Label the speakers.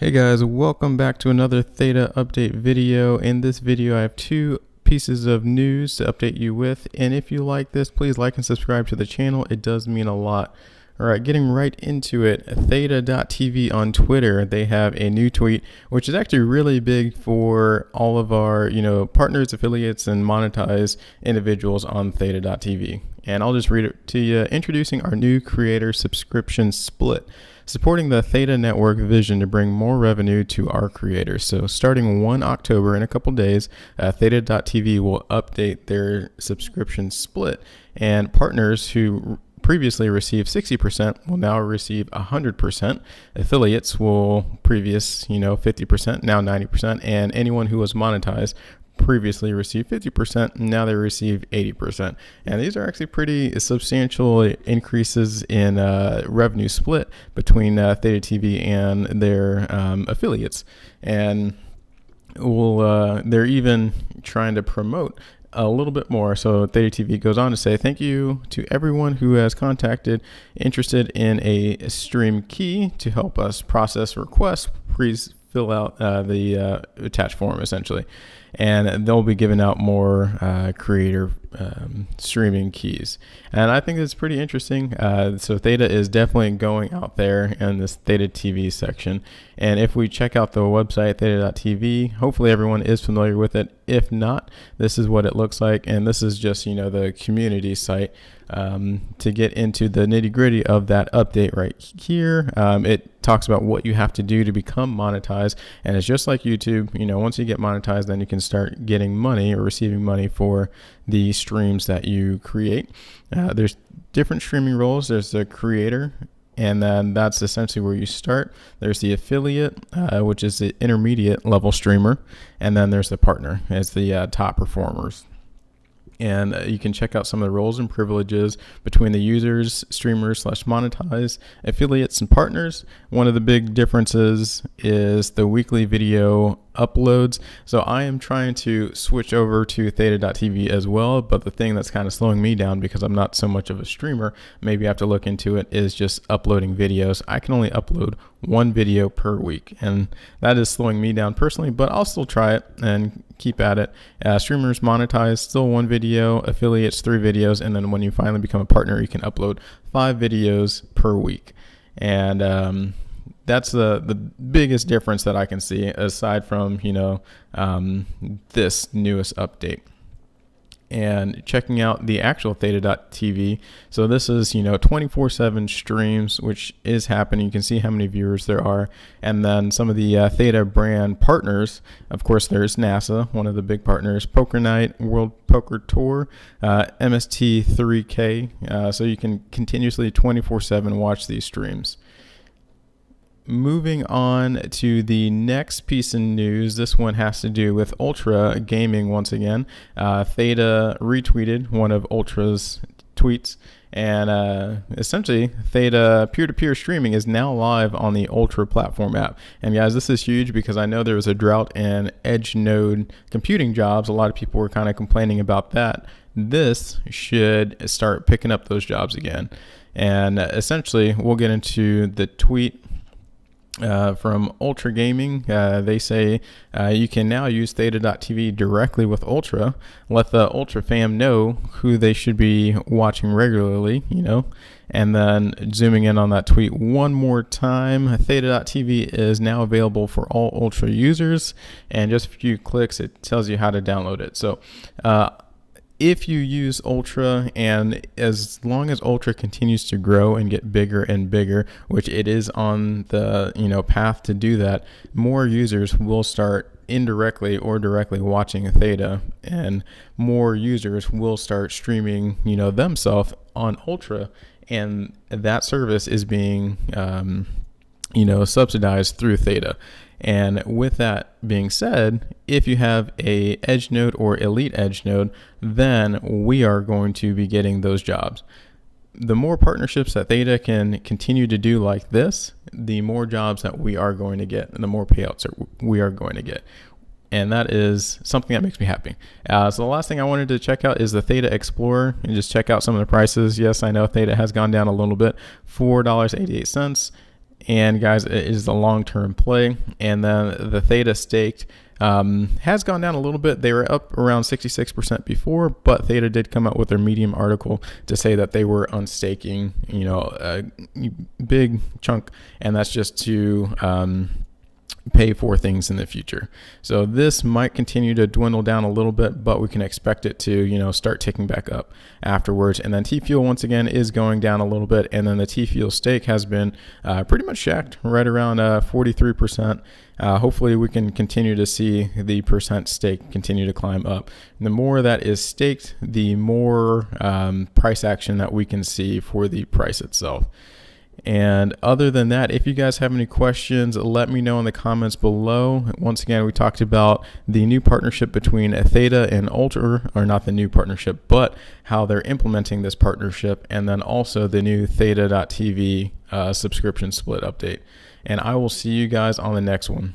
Speaker 1: Hey guys, welcome back to another Theta Update video. In this video, I have two pieces of news to update you with. And if you like this, please like and subscribe to the channel. It does mean a lot. All right, getting right into it. THETA.TV on Twitter, they have a new tweet, which is actually really big for all of our, partners, affiliates, and monetized individuals on THETA.TV. And I'll just read it to you. Introducing our new creator subscription split, supporting the Theta Network vision to bring more revenue to our creators. So starting 1 October in a couple days, Theta.TV will update their subscription split, and partners who previously received 60% will now receive 100%. Affiliates will 50%, now 90%, and anyone who was monetized previously received 50%, now they receive 80%. And these are actually pretty substantial increases in revenue split between Theta TV and their affiliates. And they're even trying to promote a little bit more. So Theta TV goes on to say, thank you to everyone who has interested in a stream key to help us process requests. Please fill out the attached form essentially. And they'll be giving out more creator streaming keys. And I think it's pretty interesting. So Theta is definitely going out there in this Theta TV section. And if we check out the website, theta.tv, hopefully everyone is familiar with it. If not, this is what it looks like. And this is just, the community site. To get into the nitty gritty of that update right here, it talks about what you have to do to become monetized. And it's just like YouTube, once you get monetized, then you can start getting money or receiving money for the streams that you create. There's different streaming roles. There's the creator, and then that's essentially where you start. There's the affiliate, which is the intermediate level streamer. And then there's the partner as the top performers. And you can check out some of the roles and privileges between the users, streamers / monetized, affiliates, and partners. One of the big differences is the weekly video uploads. So I am trying to switch over to Theta.tv as well, but the thing that's kind of slowing me down, because I'm not so much of a streamer, maybe I have to look into it, is just uploading videos. I can only upload one video per week, and that is slowing me down personally, but I'll still try it and keep at it. Streamers monetize, still one video, affiliates 3 videos, and then when you finally become a partner, you can upload 5 videos per week. And that's the biggest difference that I can see, aside from this newest update. And checking out the actual Theta.tv. So this is 24/7 streams, which is happening. You can see how many viewers there are, and then some of the Theta brand partners. Of course, there's NASA, one of the big partners, Poker Night, World Poker Tour, MST3K. So you can continuously 24/7 watch these streams. Moving on to the next piece of news, this one has to do with Ultra Gaming once again. Theta retweeted one of Ultra's tweets, and essentially Theta peer-to-peer streaming is now live on the Ultra platform app. And guys, this is huge because I know there was a drought in edge node computing jobs. A lot of people were kind of complaining about that. This should start picking up those jobs again. And essentially, we'll get into the tweet from Ultra Gaming. They say you can now use Theta.tv directly with Ultra. Let the Ultra fam know who they should be watching regularly, and then zooming in on that tweet one more time. Theta.tv is now available for all Ultra users, and just a few clicks, it tells you how to download it. So if you use Ultra, and as long as Ultra continues to grow and get bigger and bigger, which it is on the path to do that, more users will start indirectly or directly watching Theta, and more users will start streaming themselves on Ultra, and that service is being subsidized through Theta. And with that being said, if you have a edge node or elite edge node, then we are going to be getting those jobs. The more partnerships that Theta can continue to do like this, the more jobs that we are going to get, and the more payouts that we are going to get. And that is something that makes me happy. So the last thing I wanted to check out is the Theta Explorer, and just check out some of the prices. Yes, I know Theta has gone down a little bit, $4.88. And guys, it is a long-term play. And then the Theta staked has gone down a little bit. They were up around 66% before, but Theta did come out with their Medium article to say that they were unstaking, a big chunk, and that's just to pay for things in the future. So this might continue to dwindle down a little bit, but we can expect it to, start ticking back up afterwards. And then T-Fuel once again is going down a little bit, and then the T-Fuel stake has been pretty much shacked right around 43%. Hopefully we can continue to see the percent stake continue to climb up. And the more that is staked, the more price action that we can see for the price itself. And other than that, if you guys have any questions, let me know in the comments below. Once again, we talked about the new partnership between THETA and Ultra, or not the new partnership, but how they're implementing this partnership, and then also the new THETA.TV subscription split update. And I will see you guys on the next one.